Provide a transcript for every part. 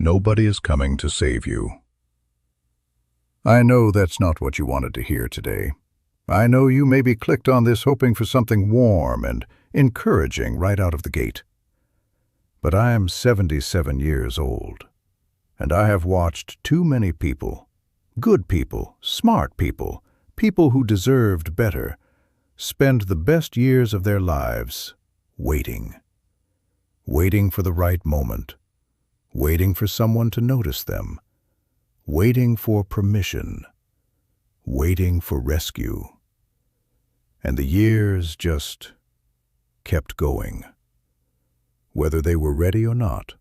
Nobody is coming to save you. I know that's not what you wanted to hear today. I know you maybe clicked on this hoping for something warm and encouraging right out of the gate. But I am 77 years old, and I have watched too many people, good people, smart people, people who deserved better, spend the best years of their lives waiting. Waiting for the right moment. Waiting for someone to notice them. Waiting for permission. Waiting for rescue. And the years just kept going, whether they were ready or not.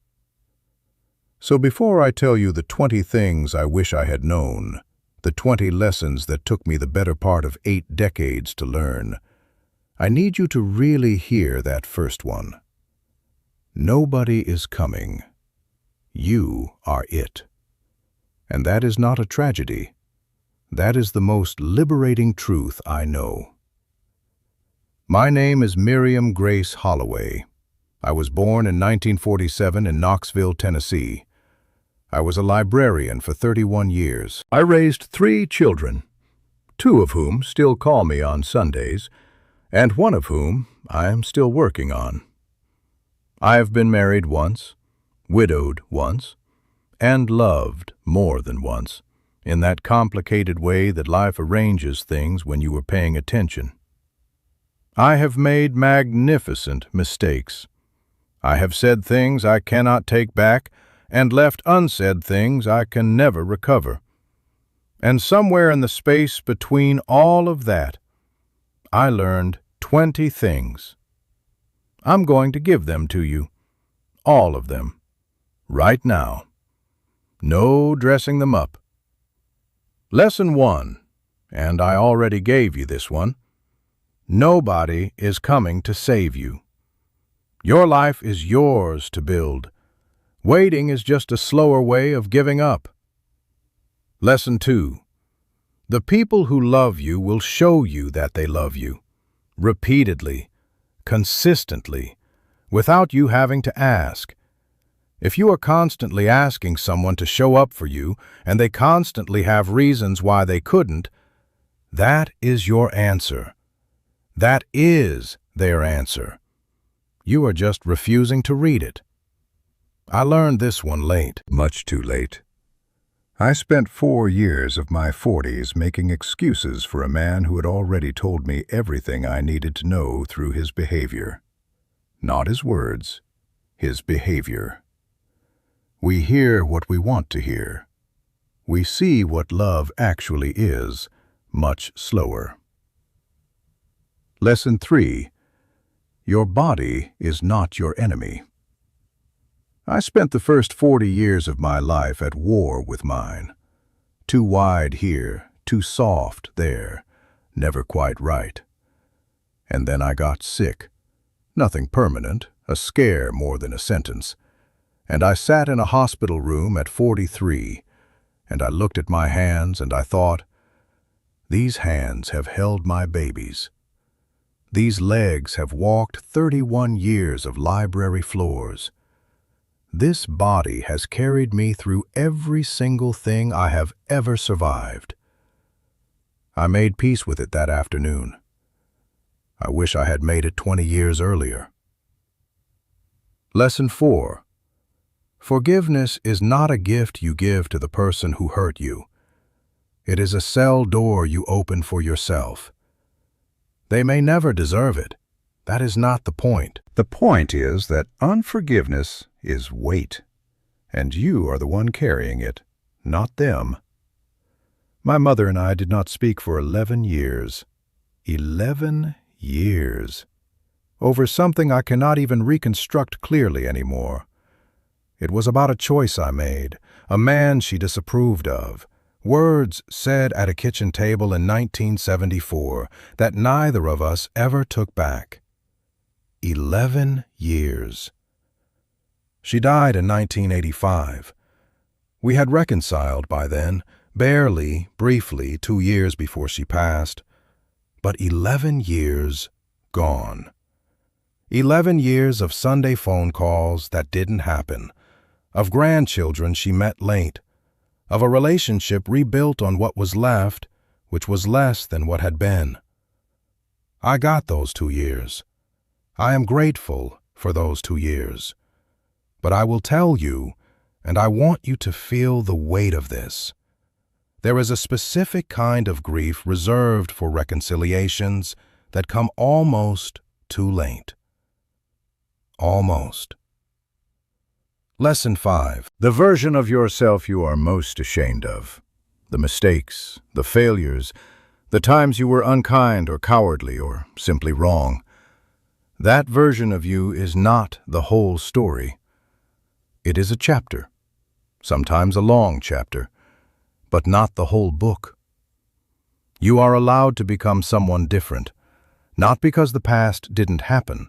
So before I tell you the 20 things I wish I had known, the 20 lessons that took me the better part of 8 decades to learn, I need you to really hear that first one. Nobody is coming. You are it. And that is not a tragedy. That is the most liberating truth I know. My name is Miriam Grace Holloway. I was born in 1947 in Knoxville, Tennessee. I was a librarian for 31 years. I raised 3 children, 2 of whom still call me on Sundays, and 1 of whom I am still working on. I have been married once, widowed once, and loved more than once, in that complicated way that life arranges things when you are paying attention. I have made magnificent mistakes. I have said things I cannot take back and left unsaid things I can never recover. And somewhere in the space between all of that, I learned 20 things. I'm going to give them to you, all of them. Right now. No dressing them up. Lesson 1, and I already gave you this one. Nobody is coming to save you. Your life is yours to build. Waiting is just a slower way of giving up. Lesson 2. The people who love you will show you that they love you. Repeatedly, consistently, without you having to ask. If you are constantly asking someone to show up for you and they constantly have reasons why they couldn't, that is your answer. That is their answer. You are just refusing to read it. I learned this one late, much too late. I spent 4 years of my 40s making excuses for a man who had already told me everything I needed to know through his behavior. Not his words, his behavior. We hear what we want to hear. We see what love actually is, much slower. Lesson 3. Your body is not your enemy. I spent the first 40 years of my life at war with mine. Too wide here, too soft there, never quite right. And then I got sick. Nothing permanent, a scare more than a sentence. And I sat in a hospital room at 43, and I looked at my hands and I thought, these hands have held my babies. These legs have walked 31 years of library floors. This body has carried me through every single thing I have ever survived. I made peace with it that afternoon. I wish I had made it 20 years earlier. Lesson 4. Forgiveness is not a gift you give to the person who hurt you. It is a cell door you open for yourself. They may never deserve it. That is not the point. The point is that unforgiveness is weight, and you are the one carrying it, not them. My mother and I did not speak for 11 years. 11 years. Over something I cannot even reconstruct clearly anymore. It was about a choice I made, a man she disapproved of, words said at a kitchen table in 1974 that neither of us ever took back. 11 years. She died in 1985. We had reconciled by then, barely, briefly, 2 years before she passed. But 11 years gone. 11 years of Sunday phone calls that didn't happen. of grandchildren she met late, of a relationship rebuilt on what was left, which was less than what had been. I got those 2 years. I am grateful for those 2 years. But I will tell you, and I want you to feel the weight of this. There is a specific kind of grief reserved for reconciliations that come almost too late. Almost. Lesson 5. The version of yourself you are most ashamed of. The mistakes, the failures, the times you were unkind or cowardly or simply wrong. That version of you is not the whole story. It is a chapter, sometimes a long chapter, but not the whole book. You are allowed to become someone different, not because the past didn't happen,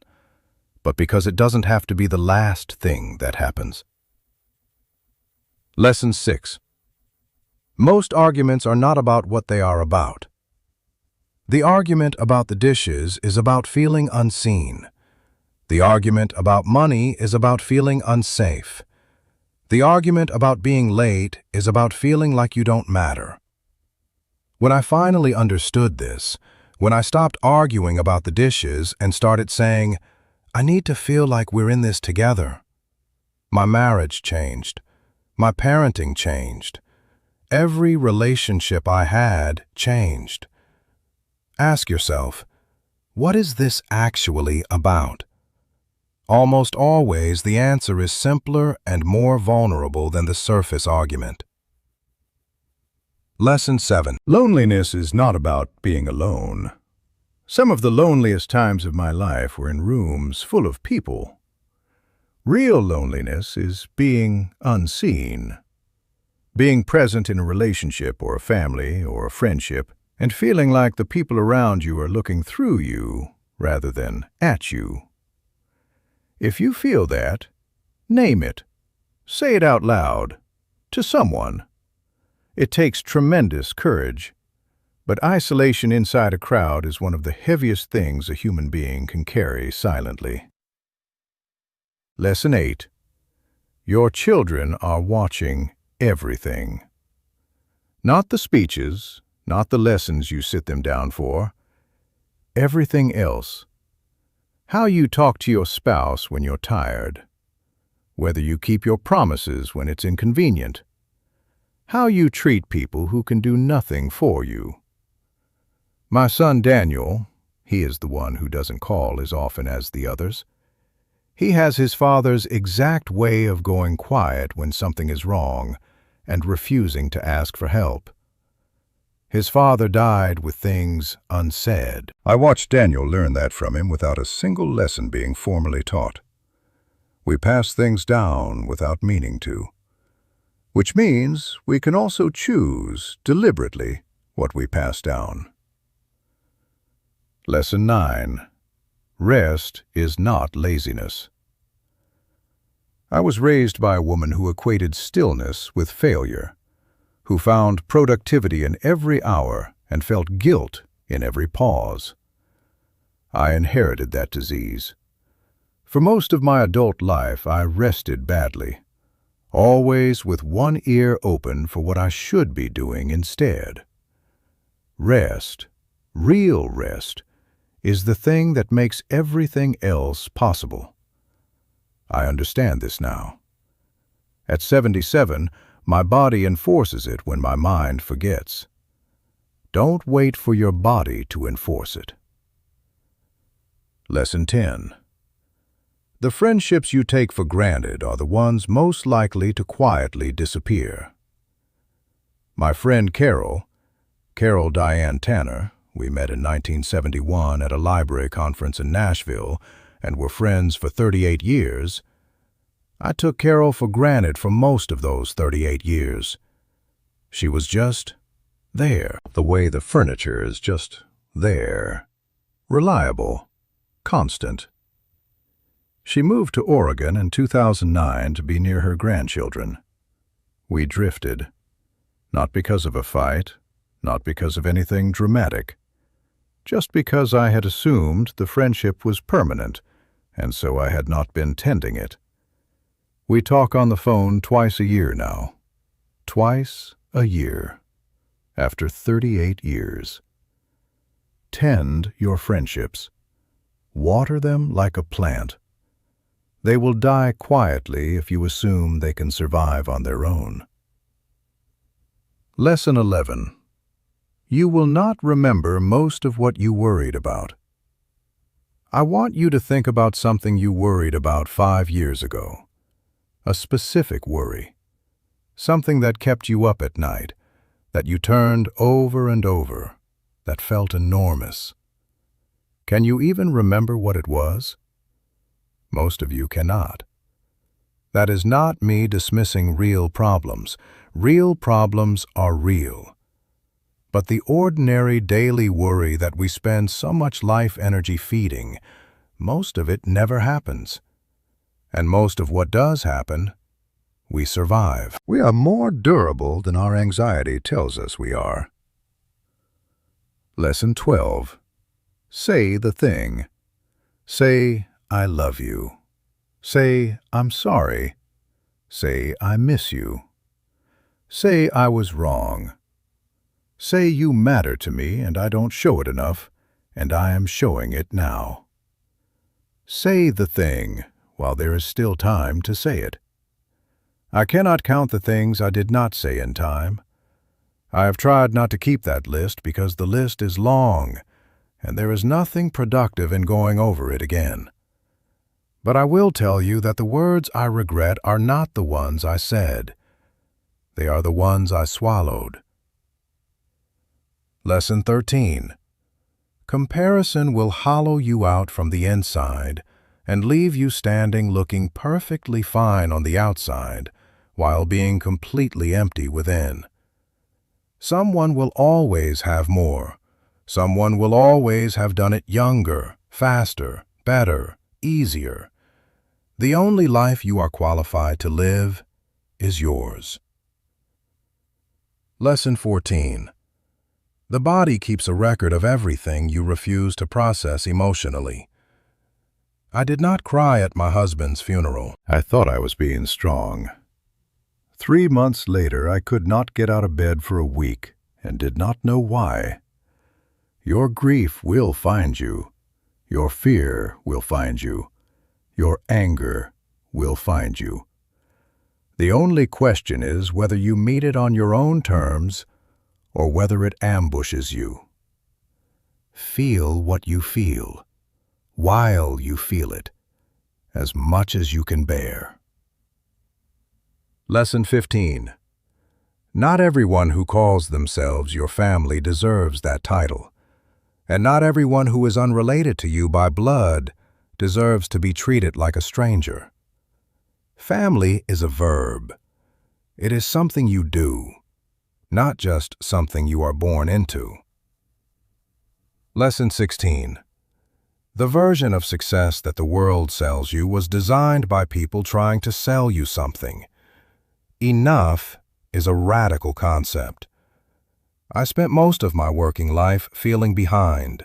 but because it doesn't have to be the last thing that happens. Lesson 6. Most arguments are not about what they are about. The argument about the dishes is about feeling unseen. The argument about money is about feeling unsafe. The argument about being late is about feeling like you don't matter. When I finally understood this, when I stopped arguing about the dishes and started saying, I need to feel like we're in this together, my marriage changed. My parenting changed. Every relationship I had changed. Ask yourself, what is this actually about? Almost always the answer is simpler and more vulnerable than the surface argument. Lesson 7. Loneliness is not about being alone. Some of the loneliest times of my life were in rooms full of people. Real loneliness is being unseen. Being present in a relationship or a family or a friendship and feeling like the people around you are looking through you rather than at you. If you feel that, name it. Say it out loud, to someone. It takes tremendous courage, but isolation inside a crowd is one of the heaviest things a human being can carry silently. Lesson 8. Your children are watching everything. Not the speeches, not the lessons you sit them down for. Everything else. How you talk to your spouse when you're tired. Whether you keep your promises when it's inconvenient. How you treat people who can do nothing for you. My son Daniel, he is the one who doesn't call as often as the others. He has his father's exact way of going quiet when something is wrong and refusing to ask for help. His father died with things unsaid. I watched Daniel learn that from him without a single lesson being formally taught. We pass things down without meaning to, which means we can also choose deliberately what we pass down. Lesson 9. Rest is not laziness. I was raised by a woman who equated stillness with failure, who found productivity in every hour and felt guilt in every pause. I inherited that disease. For most of my adult life, I rested badly, always with one ear open for what I should be doing instead. Rest, real rest, is the thing that makes everything else possible. I understand this now. At 77, my body enforces it when my mind forgets. Don't wait for your body to enforce it. Lesson 10. The friendships you take for granted are the ones most likely to quietly disappear. My friend Carol Diane Tanner, we met in 1971 at a library conference in Nashville and were friends for 38 years. I took Carol for granted for most of those 38 years. She was just there, the way the furniture is just there. Reliable, constant. She moved to Oregon in 2009 to be near her grandchildren. We drifted, not because of a fight, not because of anything dramatic, just because I had assumed the friendship was permanent, and so I had not been tending it. We talk on the phone twice a year now. Twice a year. After 38 years. Tend your friendships. Water them like a plant. They will die quietly if you assume they can survive on their own. Lesson 11. You will not remember most of what you worried about. I want you to think about something you worried about 5 years ago. A specific worry. Something that kept you up at night, that you turned over and over, that felt enormous. Can you even remember what it was? Most of you cannot. That is not me dismissing real problems. Real problems are real. But the ordinary daily worry that we spend so much life energy feeding, most of it never happens. And most of what does happen, we survive. We are more durable than our anxiety tells us we are. Lesson 12. Say the thing. Say, I love you. Say, I'm sorry. Say, I miss you. Say, I was wrong. Say, you matter to me and I don't show it enough, and I am showing it now. Say the thing while there is still time to say it. I cannot count the things I did not say in time. I have tried not to keep that list because the list is long, and there is nothing productive in going over it again. But I will tell you that the words I regret are not the ones I said. They are the ones I swallowed. Lesson 13. Comparison will hollow you out from the inside and leave you standing looking perfectly fine on the outside while being completely empty within. Someone will always have more. Someone will always have done it younger, faster, better, easier. The only life you are qualified to live is yours. Lesson 14. The body keeps a record of everything you refuse to process emotionally. I did not cry at my husband's funeral. I thought I was being strong. 3 months later, I could not get out of bed for a week and did not know why. Your grief will find you. Your fear will find you. Your anger will find you. The only question is whether you meet it on your own terms or whether it ambushes you. Feel what you feel, while you feel it, as much as you can bear. Lesson 15. Not everyone who calls themselves your family deserves that title, and not everyone who is unrelated to you by blood deserves to be treated like a stranger. Family is a verb. It is something you do, not just something you are born into. Lesson 16. The version of success that the world sells you was designed by people trying to sell you something. Enough is a radical concept. I spent most of my working life feeling behind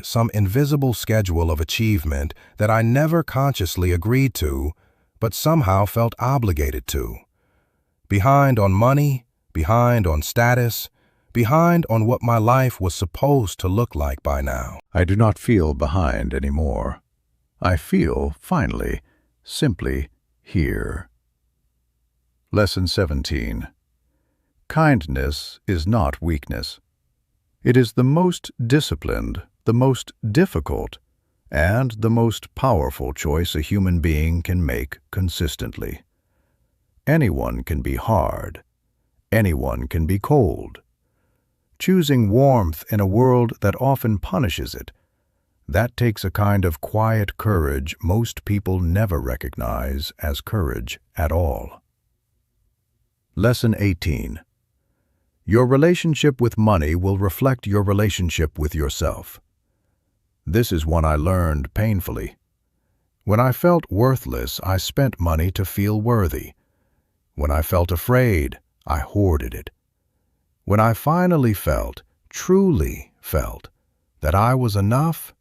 some invisible schedule of achievement that I never consciously agreed to, but somehow felt obligated to. Behind on money, behind on status, behind on what my life was supposed to look like by now. I do not feel behind anymore. I feel, finally, simply here. Lesson 17. Kindness is not weakness. It is the most disciplined, the most difficult, and the most powerful choice a human being can make consistently. Anyone can be hard. Anyone can be cold. Choosing warmth in a world that often punishes it, that takes a kind of quiet courage most people never recognize as courage at all. Lesson 18. Your relationship with money will reflect your relationship with yourself. This is one I learned painfully. When I felt worthless, I spent money to feel worthy. When I felt afraid, I hoarded it. When I finally felt, truly felt, that I was enough,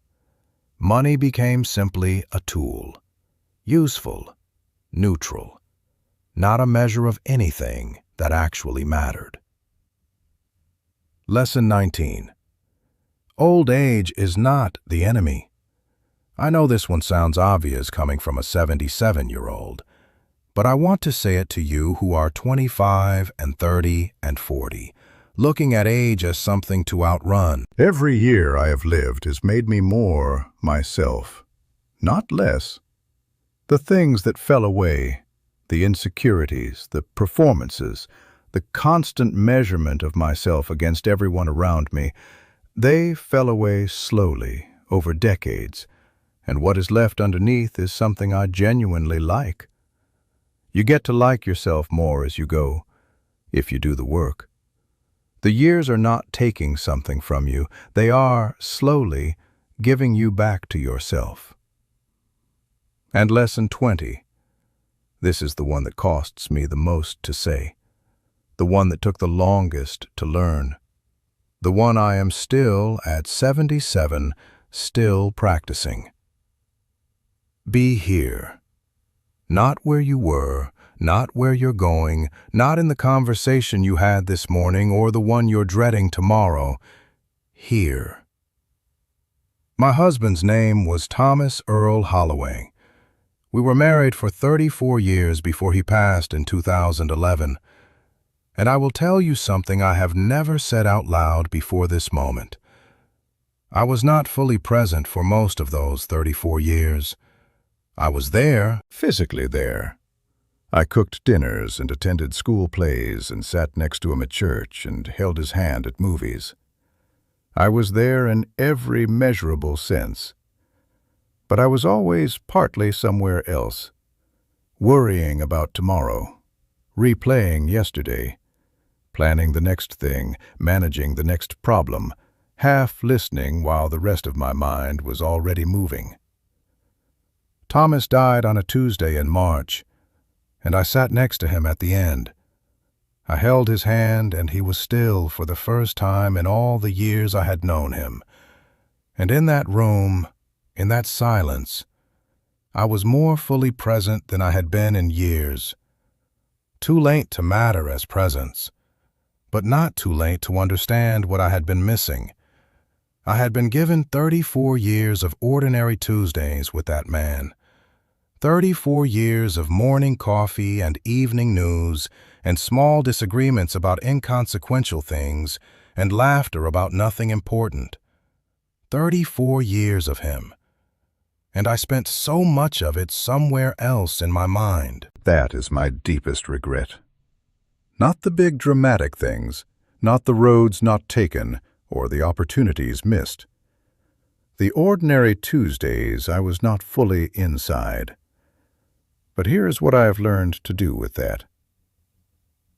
money became simply a tool. Useful, neutral, not a measure of anything that actually mattered. Lesson 19. Old age is not the enemy. I know this one sounds obvious coming from a 77-year-old, but I want to say it to you who are 25 and 30 and 40, looking at age as something to outrun. Every year I have lived has made me more myself, not less. The things that fell away, the insecurities, the performances, the constant measurement of myself against everyone around me, they fell away slowly over decades, and what is left underneath is something I genuinely like. You get to like yourself more as you go, if you do the work. The years are not taking something from you, they are, slowly, giving you back to yourself. And lesson 20. This is the one that costs me the most to say, the one that took the longest to learn, the one I am still, at 77, still practicing. Be here. Not where you were, not where you're going, not in the conversation you had this morning or the one you're dreading tomorrow. Here. My husband's name was Thomas Earl Holloway. We were married for 34 years before he passed in 2011. And I will tell you something I have never said out loud before this moment. I was not fully present for most of those 34 years. I was there, physically there. I cooked dinners and attended school plays and sat next to him at church and held his hand at movies. I was there in every measurable sense. But I was always partly somewhere else, worrying about tomorrow, replaying yesterday, planning the next thing, managing the next problem, half listening while the rest of my mind was already moving. Thomas died on a Tuesday in March, and I sat next to him at the end. I held his hand, and he was still for the first time in all the years I had known him. And in that room, in that silence, I was more fully present than I had been in years. Too late to matter as presence, but not too late to understand what I had been missing. I had been given 34 years of ordinary Tuesdays with that man. 34 years of morning coffee and evening news and small disagreements about inconsequential things and laughter about nothing important. 34 years of him. And I spent so much of it somewhere else in my mind. That is my deepest regret. Not the big dramatic things, not the roads not taken or the opportunities missed. The ordinary Tuesdays I was not fully inside. But here is what I have learned to do with that.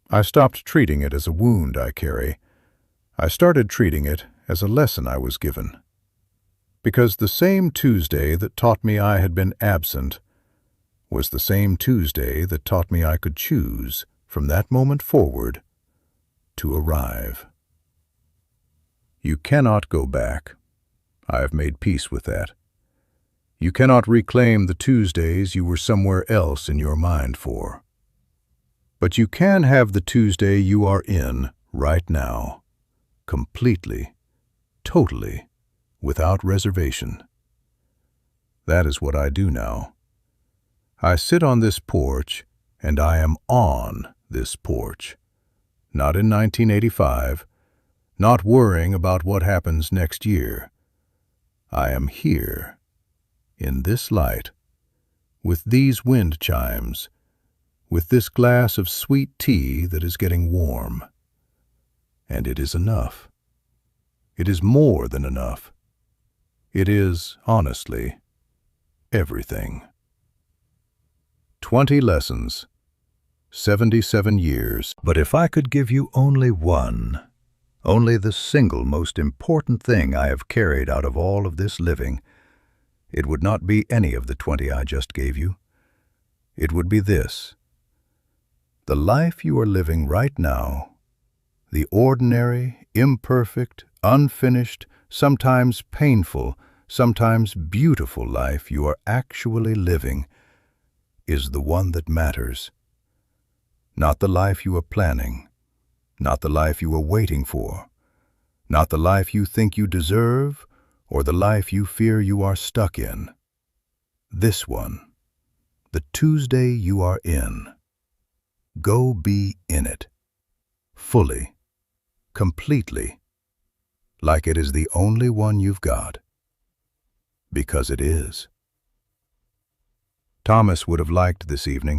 I stopped treating it as a wound I carry. I started treating it as a lesson I was given. Because the same Tuesday that taught me I had been absent was the same Tuesday that taught me I could choose, from that moment forward, to arrive. You cannot go back. I have made peace with that. You cannot reclaim the Tuesdays you were somewhere else in your mind for. But you can have the Tuesday you are in right now, completely, totally, without reservation. That is what I do now. I sit on this porch, and I am on this porch. Not in 1985, not worrying about what happens next year. I am here, in this light, with these wind chimes, with this glass of sweet tea that is getting warm. And it is enough. It is more than enough. It is, honestly, everything. 20 lessons, 77 years. But if I could give you only one, only the single most important thing I have carried out of all of this living, it would not be any of the 20 I just gave you. It would be this. The life you are living right now, the ordinary, imperfect, unfinished, sometimes painful, sometimes beautiful life you are actually living, is the one that matters. Not the life you are planning, not the life you are waiting for, not the life you think you deserve, or the life you fear you are stuck in. This one, the Tuesday you are in. Go be in it, fully, completely, like it is the only one you've got. Because it is. Thomas would have liked this evening.